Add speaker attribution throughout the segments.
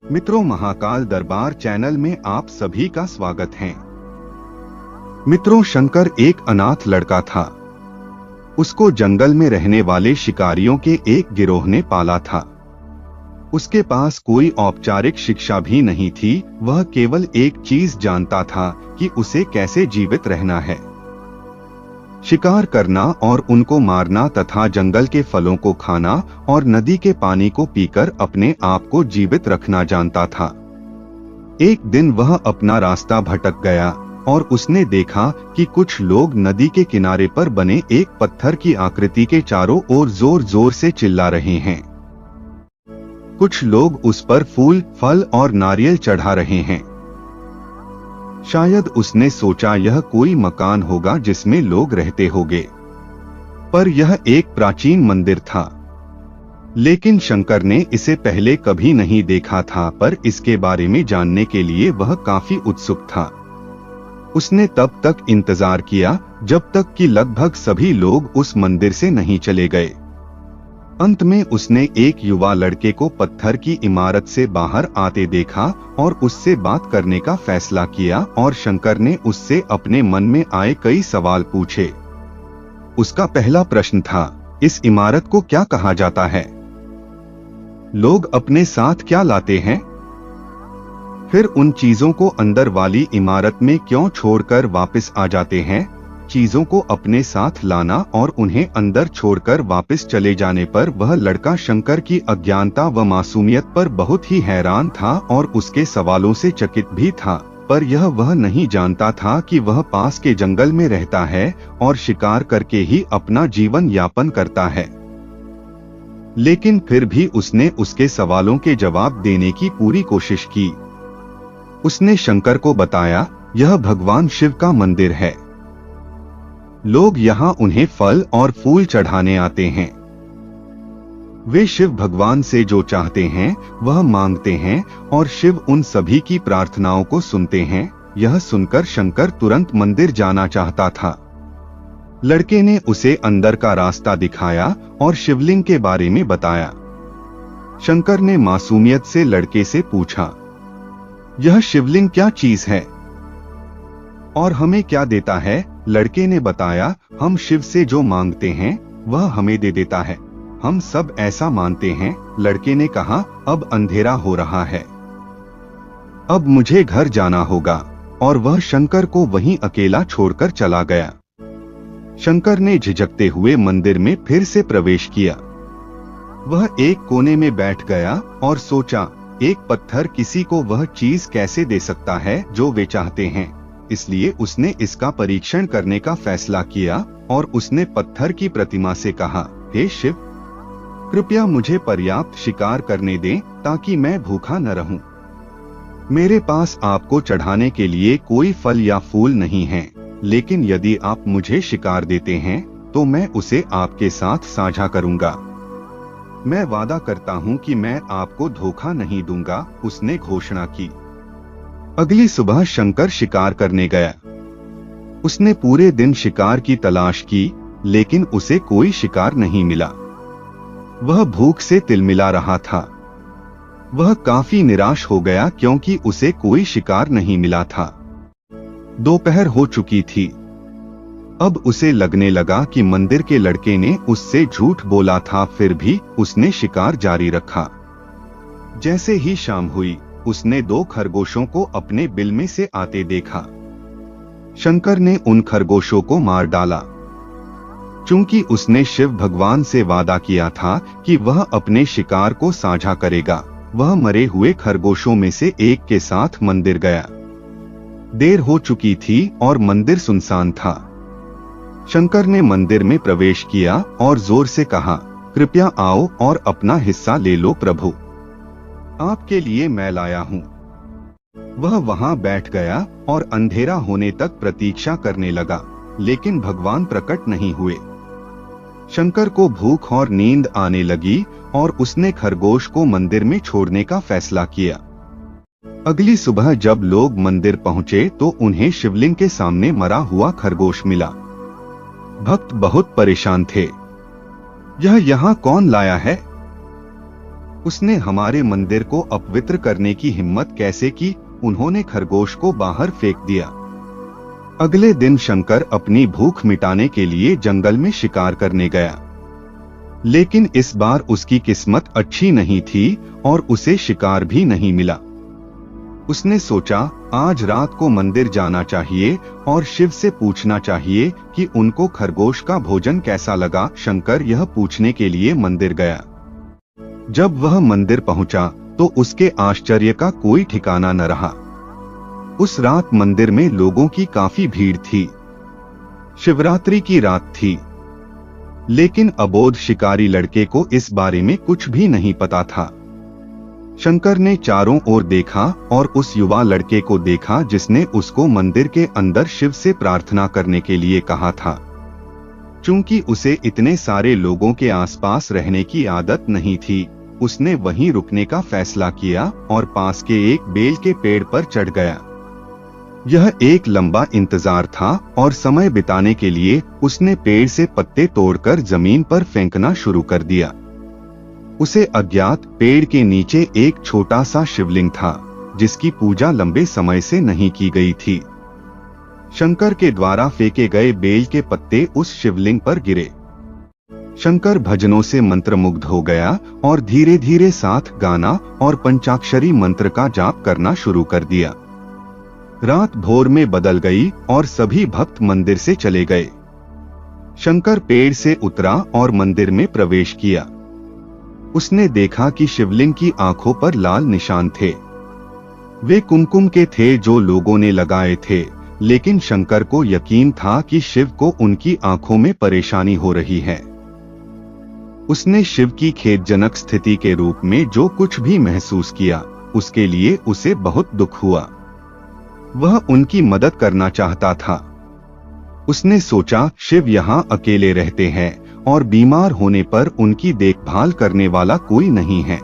Speaker 1: मित्रों, महाकाल दरबार चैनल में आप सभी का स्वागत है। मित्रों, शंकर एक अनाथ लड़का था। उसको जंगल में रहने वाले शिकारियों के एक गिरोह ने पाला था। उसके पास कोई औपचारिक शिक्षा भी नहीं थी। वह केवल एक चीज जानता था कि उसे कैसे जीवित रहना है। शिकार करना और उनको मारना तथा जंगल के फलों को खाना और नदी के पानी को पीकर अपने आप को जीवित रखना जानता था। एक दिन वह अपना रास्ता भटक गया और उसने देखा कि कुछ लोग नदी के किनारे पर बने एक पत्थर की आकृति के चारों ओर जोर जोर से चिल्ला रहे हैं। कुछ लोग उस पर फूल, फल और नारियल चढ़ा रहे हैं। शायद उसने सोचा यह कोई मकान होगा जिसमें लोग रहते होंगे, पर यह एक प्राचीन मंदिर था। लेकिन शंकर ने इसे पहले कभी नहीं देखा था, पर इसके बारे में जानने के लिए वह काफी उत्सुक था। उसने तब तक इंतजार किया जब तक कि लगभग सभी लोग उस मंदिर से नहीं चले गए। अंत में उसने एक युवा लड़के को पत्थर की इमारत से बाहर आते देखा और उससे बात करने का फैसला किया और शंकर ने उससे अपने मन में आए कई सवाल पूछे। उसका पहला प्रश्न था, इस इमारत को क्या कहा जाता है? लोग अपने साथ क्या लाते हैं? फिर उन चीजों को अंदर वाली इमारत में क्यों छोड़कर वापस आ जाते हैं? चीजों को अपने साथ लाना और उन्हें अंदर छोड़कर वापस चले जाने पर वह लड़का शंकर की अज्ञानता व मासूमियत पर बहुत ही हैरान था और उसके सवालों से चकित भी था। पर यह वह नहीं जानता था कि वह पास के जंगल में रहता है और शिकार करके ही अपना जीवन यापन करता है। लेकिन फिर भी उसने उसके सवालों के जवाब देने की पूरी कोशिश की। उसने शंकर को बताया, यह भगवान शिव का मंदिर है। लोग यहाँ उन्हें फल और फूल चढ़ाने आते हैं। वे शिव भगवान से जो चाहते हैं वह मांगते हैं और शिव उन सभी की प्रार्थनाओं को सुनते हैं। यह सुनकर शंकर तुरंत मंदिर जाना चाहता था। लड़के ने उसे अंदर का रास्ता दिखाया और शिवलिंग के बारे में बताया। शंकर ने मासूमियत से लड़के से पूछा, यह शिवलिंग क्या चीज है और हमें क्या देता है? लड़के ने बताया, हम शिव से जो मांगते हैं वह हमें दे देता है। हम सब ऐसा मानते हैं। लड़के ने कहा, अब अंधेरा हो रहा है, अब मुझे घर जाना होगा। और वह शंकर को वहीं अकेला छोड़कर चला गया। शंकर ने झिझकते हुए मंदिर में फिर से प्रवेश किया। वह एक कोने में बैठ गया और सोचा, एक पत्थर किसी को वह चीज कैसे दे सकता है जो वे चाहते हैं। इसलिए उसने इसका परीक्षण करने का फैसला किया और उसने पत्थर की प्रतिमा से कहा, हे शिव, कृपया मुझे पर्याप्त शिकार करने दें ताकि मैं भूखा न रहूं। मेरे पास आपको चढ़ाने के लिए कोई फल या फूल नहीं है, लेकिन यदि आप मुझे शिकार देते हैं तो मैं उसे आपके साथ साझा करूंगा। मैं वादा करता हूं कि मैं आपको धोखा नहीं दूंगा, उसने घोषणा की। अगली सुबह शंकर शिकार करने गया। उसने पूरे दिन शिकार की तलाश की, लेकिन उसे कोई शिकार नहीं मिला। वह भूख से तिलमिला रहा था। वह काफी निराश हो गया क्योंकि उसे कोई शिकार नहीं मिला था। दोपहर हो चुकी थी। अब उसे लगने लगा कि मंदिर के लड़के ने उससे झूठ बोला था, फिर भी उसने शिकार जारी रखा। जैसे ही शाम हुई, उसने 2 खरगोशों को अपने बिल में से आते देखा। शंकर ने उन खरगोशों को मार डाला। चूंकि उसने शिव भगवान से वादा किया था कि वह अपने शिकार को साझा करेगा, वह मरे हुए खरगोशों में से एक के साथ मंदिर गया। देर हो चुकी थी और मंदिर सुनसान था। शंकर ने मंदिर में प्रवेश किया और जोर से कहा, कृपया आओ और अपना हिस्सा ले लो प्रभु, आपके लिए मैं लाया हूं। वह वहां बैठ गया और अंधेरा होने तक प्रतीक्षा करने लगा, लेकिन भगवान प्रकट नहीं हुए। शंकर को भूख और नींद आने लगी और उसने खरगोश को मंदिर में छोड़ने का फैसला किया। अगली सुबह जब लोग मंदिर पहुंचे तो उन्हें शिवलिंग के सामने मरा हुआ खरगोश मिला। भक्त बहुत परेशान थे। यह यहाँ कौन लाया है? उसने हमारे मंदिर को अपवित्र करने की हिम्मत कैसे की? उन्होंने खरगोश को बाहर फेंक दिया। अगले दिन शंकर अपनी भूख मिटाने के लिए जंगल में शिकार करने गया, लेकिन इस बार उसकी किस्मत अच्छी नहीं थी और उसे शिकार भी नहीं मिला। उसने सोचा आज रात को मंदिर जाना चाहिए और शिव से पूछना चाहिए कि उनको खरगोश का भोजन कैसा लगा। शंकर यह पूछने के लिए मंदिर गया। जब वह मंदिर पहुंचा तो उसके आश्चर्य का कोई ठिकाना न रहा। उस रात मंदिर में लोगों की काफी भीड़ थी। शिवरात्रि की रात थी, लेकिन अबोध शिकारी लड़के को इस बारे में कुछ भी नहीं पता था। शंकर ने चारों ओर देखा और उस युवा लड़के को देखा जिसने उसको मंदिर के अंदर शिव से प्रार्थना करने के लिए कहा था। चूंकि उसे इतने सारे लोगों के आसपास रहने की आदत नहीं थी, उसने वहीं रुकने का फैसला किया और पास के एक बेल के पेड़ पर चढ़ गया। यह एक लंबा इंतजार था और समय बिताने के लिए उसने पेड़ से पत्ते तोड़कर जमीन पर फेंकना शुरू कर दिया। उसे अज्ञात पेड़ के नीचे एक छोटा सा शिवलिंग था जिसकी पूजा लंबे समय से नहीं की गई थी। शंकर के द्वारा फेंके गए बेल के पत्ते उस शिवलिंग पर गिरे। शंकर भजनों से मंत्रमुग्ध हो गया और धीरे धीरे साथ गाना और पंचाक्षरी मंत्र का जाप करना शुरू कर दिया। रात भोर में बदल गई और सभी भक्त मंदिर से चले गए। शंकर पेड़ से उतरा और मंदिर में प्रवेश किया। उसने देखा कि शिवलिंग की आंखों पर लाल निशान थे। वे कुमकुम के थे जो लोगों ने लगाए थे, लेकिन शंकर को यकीन था कि शिव को उनकी आंखों में परेशानी हो रही है। उसने शिव की खेदजनक स्थिति के रूप में जो कुछ भी महसूस किया, उसके लिए उसे बहुत दुख हुआ। वह उनकी मदद करना चाहता था। उसने सोचा शिव यहाँ अकेले रहते हैं और बीमार होने पर उनकी देखभाल करने वाला कोई नहीं है।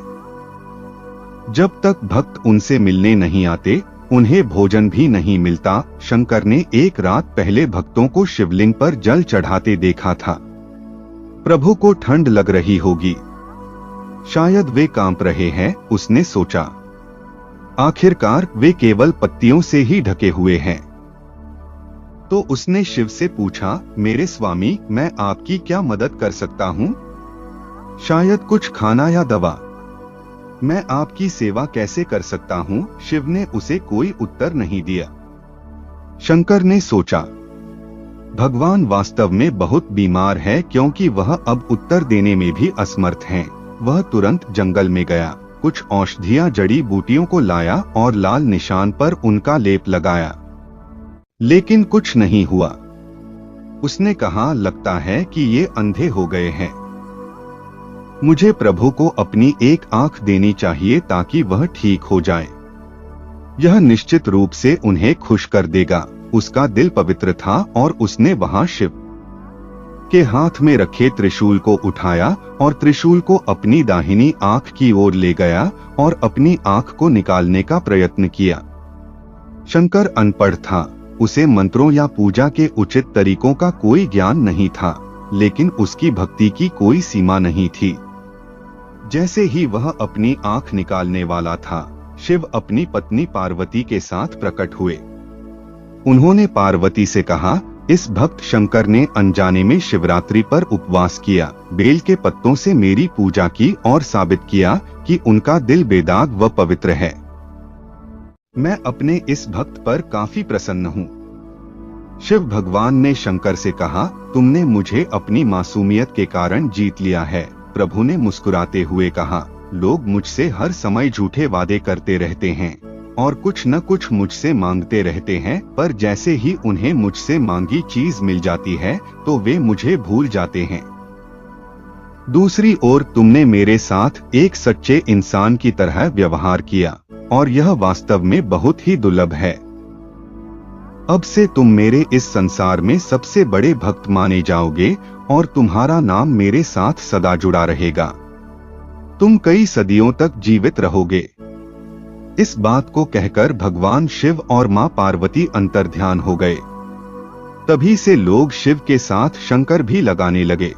Speaker 1: जब तक भक्त उनसे मिलने नहीं आते, उन्हें भोजन भी नहीं मिलता। शंकर ने एक रात पहले भक्तों को शिवलिंग पर जल चढ़ाते देखा था। प्रभु को ठंड लग रही होगी, शायद वे कांप रहे हैं, उसने सोचा। आखिरकार वे केवल पत्तियों से ही ढके हुए हैं। तो उसने शिव से पूछा, मेरे स्वामी, मैं आपकी क्या मदद कर सकता हूँ? शायद कुछ खाना या दवा। मैं आपकी सेवा कैसे कर सकता हूँ? शिव ने उसे कोई उत्तर नहीं दिया। शंकर ने सोचा, भगवान वास्तव में बहुत बीमार है क्योंकि वह अब उत्तर देने में भी असमर्थ हैं। वह तुरंत जंगल में गया, कुछ औषधियां जड़ी बूटियों को लाया और लाल निशान पर उनका लेप लगाया, लेकिन कुछ नहीं हुआ। उसने कहा, लगता है कि ये अंधे हो गए हैं। मुझे प्रभु को अपनी एक आंख देनी चाहिए ताकि वह ठीक हो जाए। यह निश्चित रूप से उन्हें खुश कर देगा। उसका दिल पवित्र था और उसने वहां शिव के हाथ में रखे त्रिशूल को उठाया और त्रिशूल को अपनी दाहिनी आंख की ओर ले गया और अपनी आंख को निकालने का प्रयत्न किया। शंकर अनपढ़ था, उसे मंत्रों या पूजा के उचित तरीकों का कोई ज्ञान नहीं था, लेकिन उसकी भक्ति की कोई सीमा नहीं थी। जैसे ही वह अपनी आंख निकालने वाला था, शिव अपनी पत्नी पार्वती के साथ प्रकट हुए। उन्होंने पार्वती से कहा, इस भक्त शंकर ने अनजाने में शिवरात्रि पर उपवास किया, बेल के पत्तों से मेरी पूजा की और साबित किया कि उनका दिल बेदाग व पवित्र है। मैं अपने इस भक्त पर काफी प्रसन्न हूँ। शिव भगवान ने शंकर से कहा, तुमने मुझे अपनी मासूमियत के कारण जीत लिया है। प्रभु ने मुस्कुराते हुए कहा, लोग मुझसे हर समय झूठे वादे करते रहते हैं और कुछ न कुछ मुझसे मांगते रहते हैं, पर जैसे ही उन्हें मुझसे मांगी चीज मिल जाती है तो वे मुझे भूल जाते हैं। दूसरी ओर तुमने मेरे साथ एक सच्चे इंसान की तरह व्यवहार किया और यह वास्तव में बहुत ही दुर्लभ है। अब से तुम मेरे इस संसार में सबसे बड़े भक्त माने जाओगे और तुम्हारा नाम मेरे साथ सदा जुड़ा रहेगा। तुम कई सदियों तक जीवित रहोगे। इस बात को कहकर भगवान शिव और मां पार्वती अंतर्ध्यान हो गए। तभी से लोग शिव के साथ शंकर भी लगाने लगे।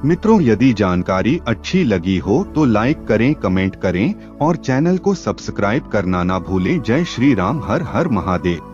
Speaker 1: मित्रों, यदि जानकारी अच्छी लगी हो तो लाइक करें, कमेंट करें और चैनल को सब्सक्राइब करना ना भूलें। जय श्री राम, हर हर महादेव।